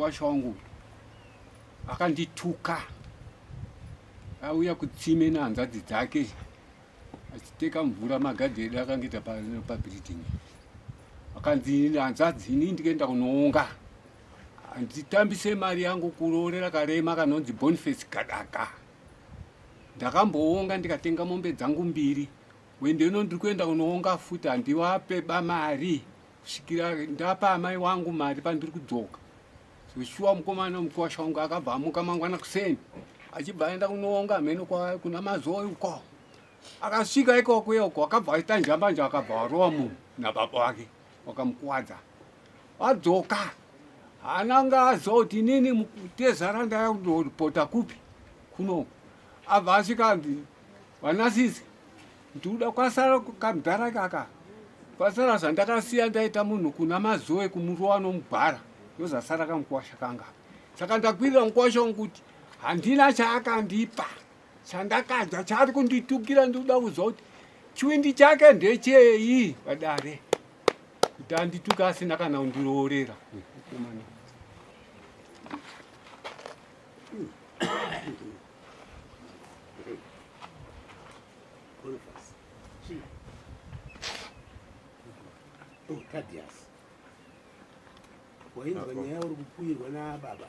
mukwasha wangu akandituka, auya kutsime nehanzvadzi dzake achiteka mvura magadhi edu akangoita pabuilding. Akanzi hanzvadzi ini ndikaenda kunoonga, handitambise mari yangu kuroorera karema kanonzi Boniface Gadaka. Ndakamboonga ndikatenga mombe dzangu 2, wendeno ndiri kuenda kunoonga futi handivapeba mari kusvikira ndapa amai wangu mari pandiri kudzoka. Shuwa mukomana mukwasha wangu akabva amuka mangwana kuseni achibva aenda kunoonga mheno kuna Mazoe uko. Akasvika ikoko akabva aita njambanja, akabva arova munhu nababa wake wakamukwadza. Adzoka hananga azoti inini tezara ndaya kundoripota kupi kuno. Abva asvika vanasisi ndikuda kwasara kamudhara kaka, kwasara zvandakasiya ndaita munhu kuna Mazoe kumurova nomugwara, ndozasara kamukwasha kanga. Saka ndakwirira mukwasha wangu kuti handina chaakandipa, chandakadya chari kunditukira. Ndikuda kuziva kuti chiwindi chake ndechei padare, kuti andituka asina kana kundiroorera. Thaddeus, wainzwa nyaya uri kupuyirwa nababa?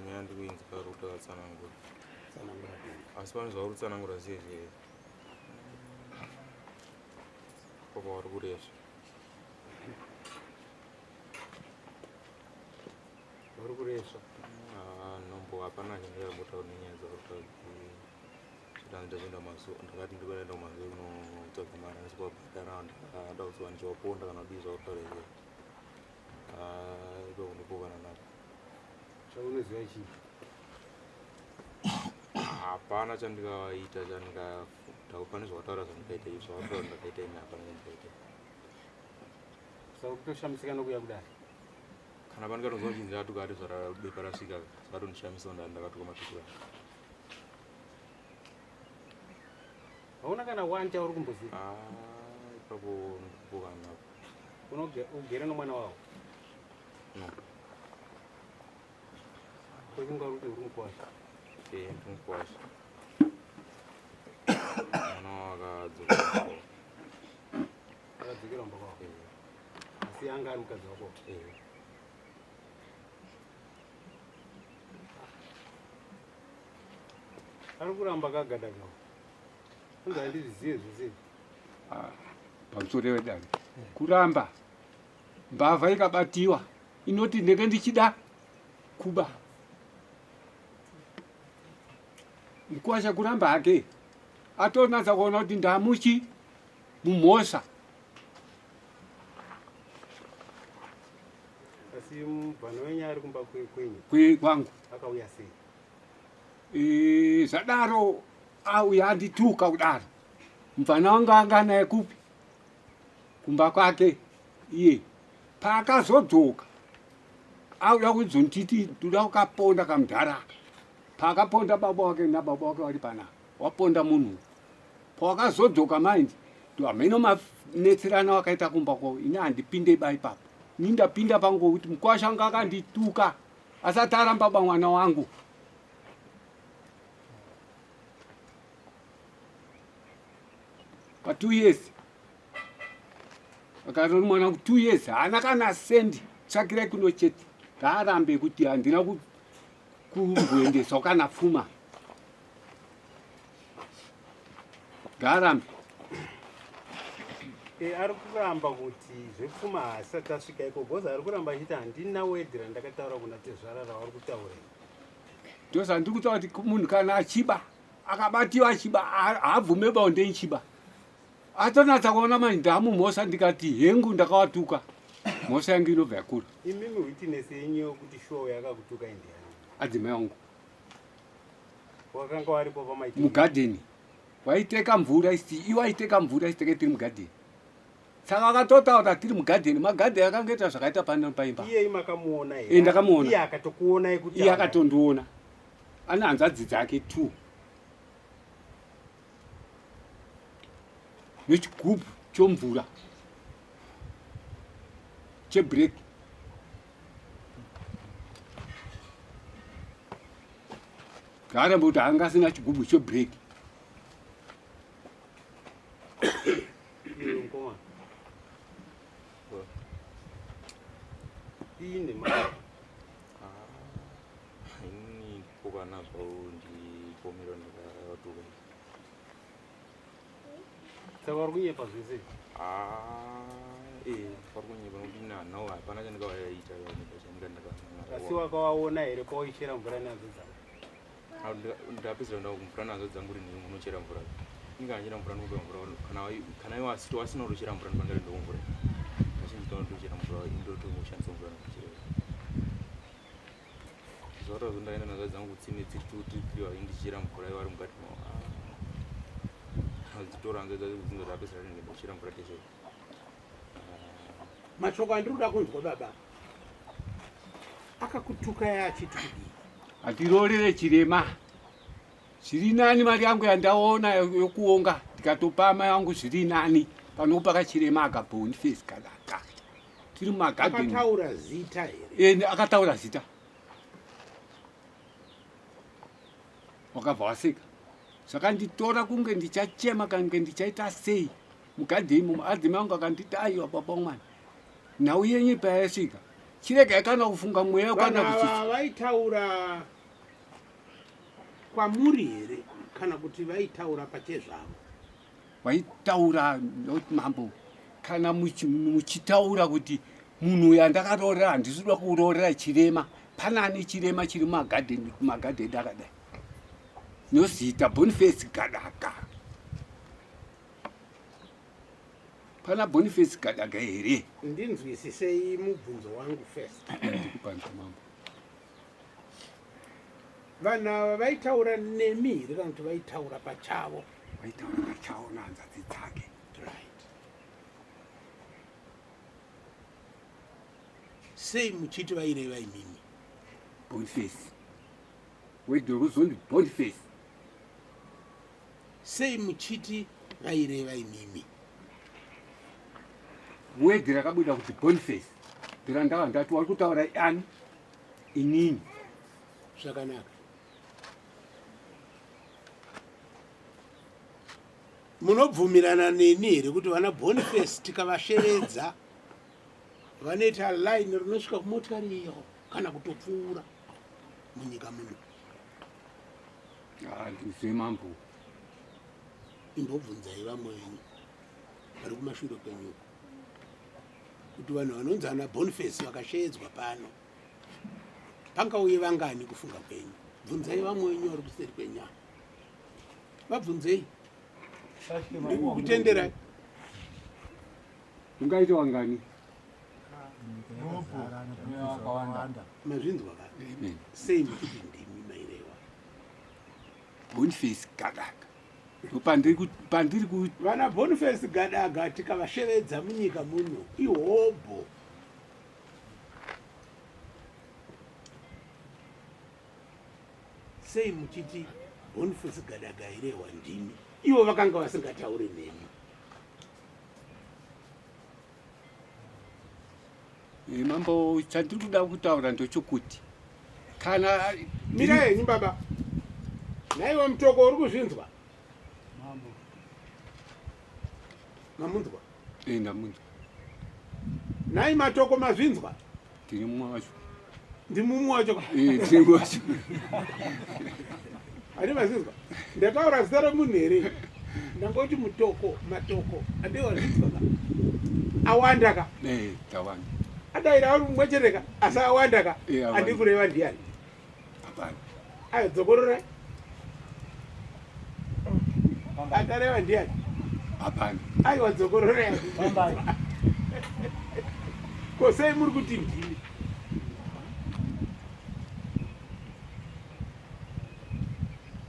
Nyaya ndikuinzwa kuti akatsanangura. Tsanangura asi vanozva uri kutsanangura sei zvei papa vari kuresva vari kuresva nombo hapana chandairambotaura nenyaya dzakakutaura ndachienda mazuva ndakati ndikuenda kumazuva kunotsvaga mari asi kwabhadhara ndakada kuziva ndichivaponda kana kudii zvakutaura izvozvo ndokundipokana napo chaunoziva chii? hapana chandikaita ndakupane zvakataura zvandikaita izvi zvakataura ndakaita imi hapana chandikaita. Saka kutoshamisika nokuya kudai kana pandikatozwa kuti ndatuka ati zvarabepa rasvika zvakatondishamisa ndakatuka matukura. hauna kana wanja uri kumboziva? Ipapo ndikupokana napo. Ugere nomwana wavo? No. Kwekunga uri mukwasha? Ndikumukwasha. Mwana wavo akadzokera mumba kwavo? Asi anga ari mukadzi wako? Ari kuramba kagadaka kunzi handizvizive zvese pamusoro wedare kuramba mbavha ikabatiwa inoti ndenge ndichida kuba. Mukwasha kuramba hake atonatsa kuona kuti ndamuchi mumhosva. asi mubvana wenyu ari kumba kwenyu kwangu akauya sei? Zvadaro auya andituka kudaro. Mubvana wangu anga naye kupi kumba kwake iye. Paakazodzoka auda kuzonditi ndoda kukaponda kamudhara. Paakaponda baba wake nababa wake vari pana waponda munhu. Pawakazodzoka maindi ndo hameno manetserana wakaita kumba kwavo. Ini handipinde ba ipapo. Ini ndapinda pangu kuti mukwasha wangu akandituka asati aramba mwana wangu. Pa 2 years akarori mwana wangu 2 years haana kana sendi. Tsvakirai kuno chete ngaarambe kuti handina kumboendeswa kana pfuma. Ngaarambe. Ari kuramba kuti zvepfuma hasati asvika iko bhozi ari kuramba achiti handina wedhira ndakataura kuna tezvarara vari kutaura. Ndozvandiri kutaura kuti munhu kana achiba akabatiwa achiba haabvume baunde ichiba. Atonatsa kuona maindamu mhosva ndikati hengu ndakawatuka. Mhosva yangu inobva yakura. Imimi witness yenyu kuti show yakakutuka indiani? Adzimai wangu. Wakanga waripo pamaiti? Mugadheni. Waiteka mvura isi iwe waiteka mvura isiteke tiri mugadheni. Saka akatotaura tiri mugadheni. Magadheni akangoita zvakaita pano paimba. Iye makamuona here? Ndakamuona. Iye akatokuonai kuti? Iye akatondiona. Ana hanzvadzi dzake 2. Nechigubhu chomvura chebreki. zvaaramba kuti anga asina chigubhu chebhireki. iwe mukomana Well, ine ini kokana zvao ndipomera ndakatuka saka uri kunyepa zvese pari kunyepa nokuti nanhau hapana chandikavayaita asi wakawaona here kwauichera mvura nehanzo dzangu ndapedzera nda mvura nazo dzangu uri nhi unochera mvura ndingachera mvura nokupa mvura kana wasina utochera mvura ndipangari ndokumvura kazhinji tochera mvura indotomushandisa mvura nokuchera zvaura zondaenda nazo dzangu kutsime dziri 2 3 ndichera mvura ivari mukati dzitora hanzo dzadzinga ndapedzera ringe ndochera mvura teshe mashoko andiri kuda kunzwa baba akakutuka yachiti kudii hatirorere chirema zviri nani. Mari yangu yandaona yokuonga ndikatopa amai yangu zviri nani panopa kachirema akaboniface kadaka tiri mumagadheni. akataura zita here Akataura zita. Wakabva waseka. Saka nditora kunge ndichachema kange ndichaita sei mugadheni muadzimai angu akanditi aiwa baba mwana nhau yenyu payasvika chirega kana kufunga mweya kana vanhu vaitaura kwamuri here kana kuti vaitaura pachezvavo waitaura noti mambo kana muchitaura kuti munhu uyu andakaroorera handisi kuda kuroorera chirema panani chirema chiri mumagadheni akadai nozita Boniface Gadaka. Pana Boniface Gadaka here ndinzwisisei mubvunzo wangu first vanhu ava vaitaura nemi here kana kuti vaitaura pachavo vaitaura pachavo nahanzvadzi dzake. right sei muchiti vaireva imimi Boniface wedhorozoni Boniface sei muchiti vaireva imimi wedhi rakabuda kuti Boniface ndirandava ndati wari kutaura ani inini. zvakanaka munobvumirana neni here kuti vana Boniface tikavasheredza vanoita line rinosvika kumotikari iyo kana kutopfuura munyika muno Ndizve mambo. imbobvunzai vamwe venyu vari kumashure kwenyuko kuti vanhu vanonzi ana Boniface vakashedzwa pano pangauye vangani kufunga kwenyu. Bvunzai vamwe venyu vari kuseri kwenyama vabvunzei ndikukutendera ungaita wangani mazvinzwa vanhu sei muchiti ndimi maireva Boniface Gadaka. Pandiri kuti vana Boniface Gadaka tikavashevedza munyika muno ihobho sei muchiti Boniface Gadaka irehwa ndimi ivo vakanga vasingatauri nemi. mambo chandiri kuda kutaura ndochokuti kana mira henyu baba naiwe mutoko uri kuzvinzwa mamunzwa ndamunzwa nai matoko mazvinzwa ndiri mumwe wacho ndimumwe wacho ndiri mumwe wacho ani mazvinzwa ndataura zita remunhu here ndangoti matoko andewazvinzwa awanda ka tawanda adaira ari mumwechereka asi awanda ka andi kureva ndiani hapana ayo dzokorora atareva ndiani hapana aiwa dzokorora ko sei muri kuti ndimi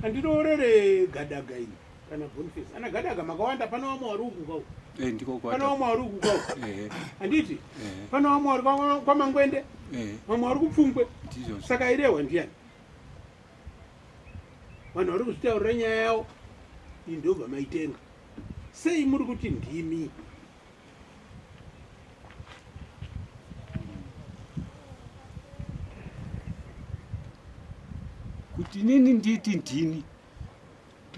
andiroorere Gadaka ini kana Boniface ana Gadaka makawanda pana vamwe vari ukukau pana vamwe vari ukukau handiti pana vamwe vari kwamangwende vamwe vari kupfungwe saka irehwa ndiani vanhu vari kuzvitaurira nyaya yavo iyi ndobva maitenga sei muri kuti ndimi kuti tinini nditi ndini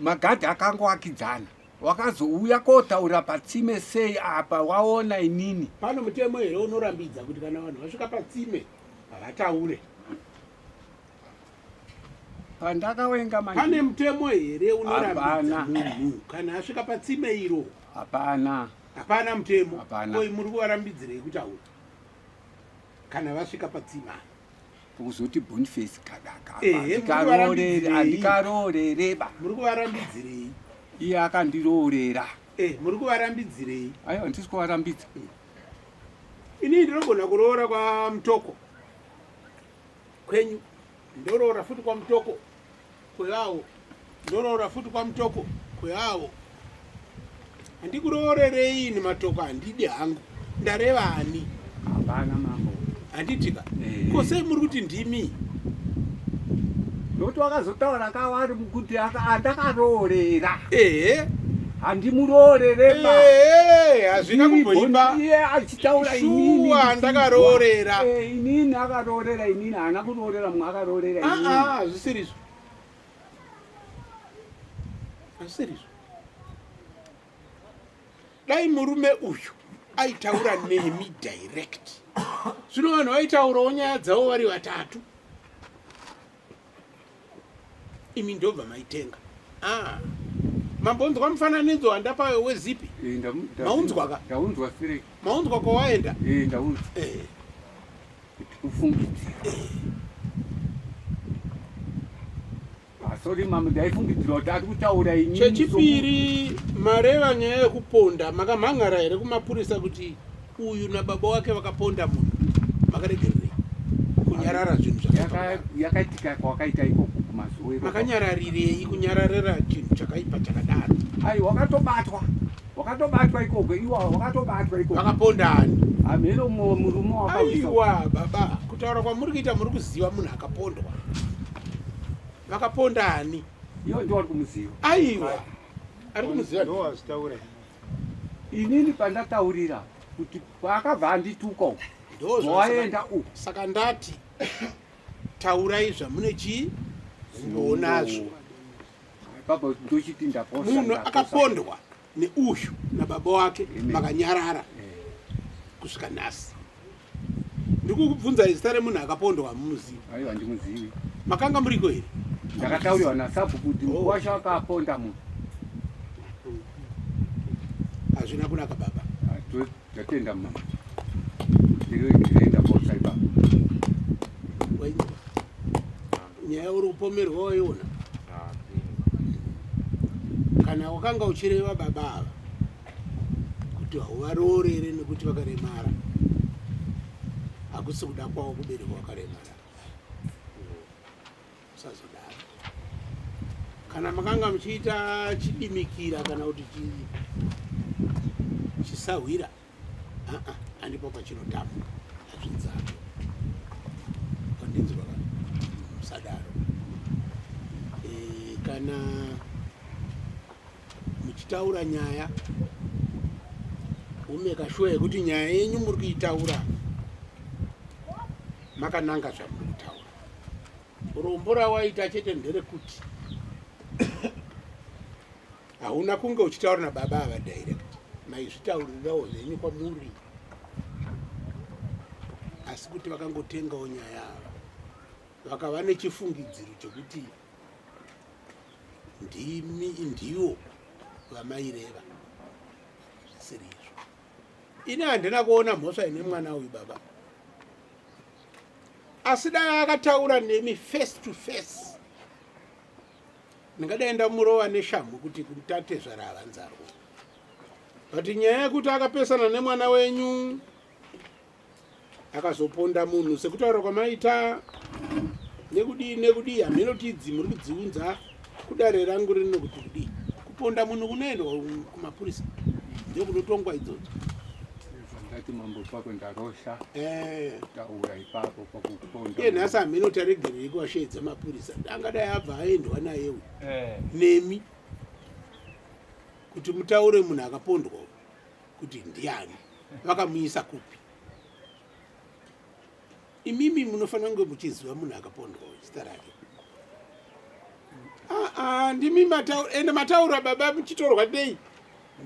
magadhi akangoakidzana wakazouya kotaura patsime sei apa waona inini pano mutemo here unorambidza kuti kana vanhu vasvika patsime havataure? pandakawenga pane mutemo here unorambidza Hapana. munhu kana asvika patsime iro? hapana hapana mutemo. Hapana. Koi muri kuvarambidzirei kutaura kana vasvika patsime? kuzoti Boniface kadaka Ehe, muri andikaroorereba muri kuvarambidzirei? iye akandiroorera muri kuvarambidzirei? aiwa handisi kuvarambidza inini ndinogona kuroora kwamutoko kwenyu, ndoroora futi kwamutoko kwevavo, ndoroora futi kwamutoko kwevavo. Handikuroorerei ini matoko, handidi hangu, ndarevani? hapana mambo Handitika Ehe. kosei muri kuti ndimi? nokuti wakazotaura kavari kuti andakaroorera Ehe, handimuroorereba hazvina kumboipa iye achitaura inini shuwa ndakaroorera. inini akaroorera inini haana kuroorera mumwe akaroorera inini Hazvisirizvo, hazvisirizvo. Dai murume uyu aitaura nemi direct, zvino vanhu vaitaurawo nyaya dzavo vari vatatu, imi ndobva maitenga. Mambonzwa mufananidzo wandapayo wezipi? Maunzwa ka? ndaunzwa sire Maunzwa kwawaenda? ndaunzwa kuti kufungidzira asori mama ndaifungidzira kuti ari kutaura inini Chechipiri, mareva nyaya yekuponda, makamhangara here kumapurisa kuti uyu nababa wake vakaponda munhu, makaregererei kunyarara zvinhu zvakaipa? yakaitika kwakaita ikoko kumazuwe Makanyararirei kunyararira chinhu chakaipa chakadaro? ai wakatobatwa ikoko iwa wakatobatwa ikoko Vakapondani? amheno murume wakaisa Aiwa baba, kutaura kwamuri kuita muri kuziva munhu akapondwa. Vakapondani? iyo ndio ari kumuziva Aiwa, ari kumuziva. ndo wazvitaura inini pandataurira kuti kwakabva andituka uko Ndozvo waenda uko saka ndati taurai zvamune chii muonazvo. baba ndochiti Munhu akapondwa neuyu nababa wake, Amen. makanyarara kusvika nhasi. Ndikukubvunzai zita remunhu akapondwa muzivi? aiwa ndimuzivi Makanga muriko here? ndakatauriwa nasabu kuti Oh. nguva chakaponda munhu Hazvina kunaka baba. ndatenda mama ndiroenda kosa ibaba Wainzwa nyaya uri kupomerwa waiona? Kana wakanga uchireva baba ava kuti hauvaroorere nekuti vakaremara, hakusi kuda kwavo kuberekwa vakaremara, usazodaro. Kana makanga muchiita chidimikira kana kuti chisahwira, handipo pachinotamba, hazvinzano. Pandinzwa musadaro. Kana muchitaura nyaya umeka shuwa yekuti nyaya yenyu muri kuitaura makananga zvamuri kutaura. Urombo rawaita chete nderekuti hauna kunge uchitaura nababa ava direct, maizvitaurirawo zvenyu kwamuri, asi kuti vakangotengawo nyaya ava vakava nechifungidziro chokuti ndivo vamaireva. Zvisiri izvo. Ini handina kuona mhosva ine mwana uyu baba, asi dai akataura nemi face to face, ndingadai ndamurova neshamhu kuti kutate zvaravanzarwa. But nyaya yekuti akapesana nemwana wenyu akazoponda munhu sekutaura kwamaita nekudii hamhenotidzi muri kudziunza kudare rangu rino kuti kudii kuponda munhu kunoendwa kumapurisa ndio kunotongwa idzodzo. ndati mambo pako ndarosha taura ipapo pakuponda iye nhasi hamhenoti aregererei kuwashedza mapurisa, angadai abva aendwa naye uyu nemi kuti mutaure munhu akapondwa kuti ndiani, vakamuisa kupi. Imimi munofanira kunge muchiziva munhu akapondwa zita rake. ndimi matauro ende mataura baba muchitorwa dei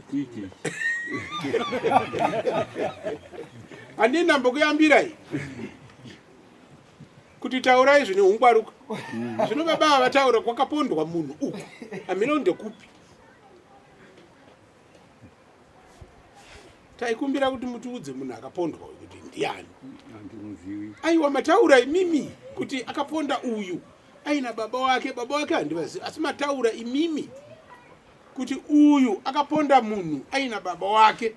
Kuiki. handina mbokuyambirai kuti taurai zvine ungwaruka zvino baba avataura kwakapondwa munhu uku hamino ndekupi taikumbira kuti mutiudze munhu akapondwa uyu kuti ndiani Andimuzivi. aiwa mataura imimi kuti akaponda uyu aina baba wake handivazivi asi mataura imimi kuti uyu akaponda munhu aina baba wake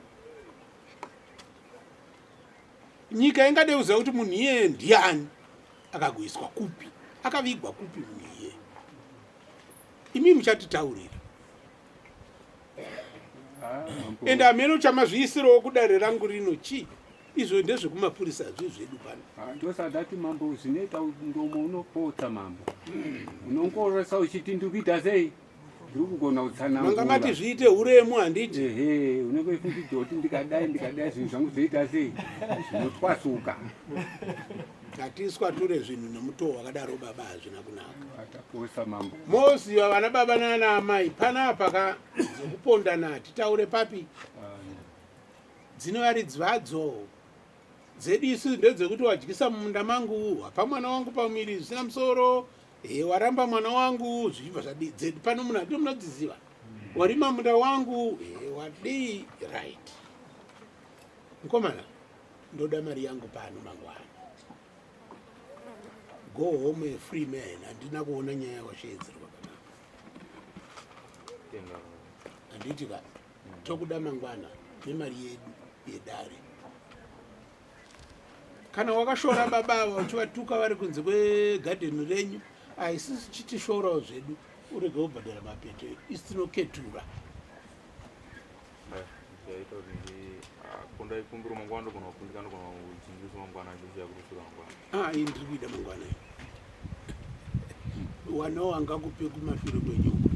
nyika ingade kuziva kuti munhu iyeye ndiani akagoiswa kupi akavigwa kupi munhu iyeye imi muchatitaurira ende hameno chamazviisirawo kudare rangu rino chi izvo ndezvekumapurisa zvedu pano Ndosadati mambo zvinoita ndomo unopotsa mambo. Unongoresa uchiti ndikuita sei? Ndiri kugona kutsanangura. manga mati zviite uremu handiti Ehe, unenge uchiti kuti ndikadai zvinhu zvangu zvoita sei? Zvinotwasuka. ngatiswa ture zvinhu nemutoo wakadaro baba hazvina kunaka Ataposa mambo. moziva vana baba nana amai panapa dzekuponda nati taure papi dzinovaridzvadzo dzedu isi ndedzekuti wadyisa mumunda mangu wapa mwana wangu pamwiri zvisina musoro waramba mwana wangu zvichibva zvadii dzedu pano munhu adii munodziziva warima munda wangu wadii right mukomana ndoda mari yangu pano mangwana go home a free man handina kuona nyaya washedzerwa kana Tenda. handiti ka tokuda mangwana nemari yedu yedare kana wakashora baba uchivatuka vari kunze kwegadheni renyu aisisi chitishorawo zvedu urege kubhadhara mapete isitinoketura Ndichaita kuti kunda ikumbiro mangwana ndogona kufundika ndogona kuchinjisa mangwana achiziya kurusura mangwana. ii ndiri kuida mangwana wanawo angakupe kumashure kwenyuko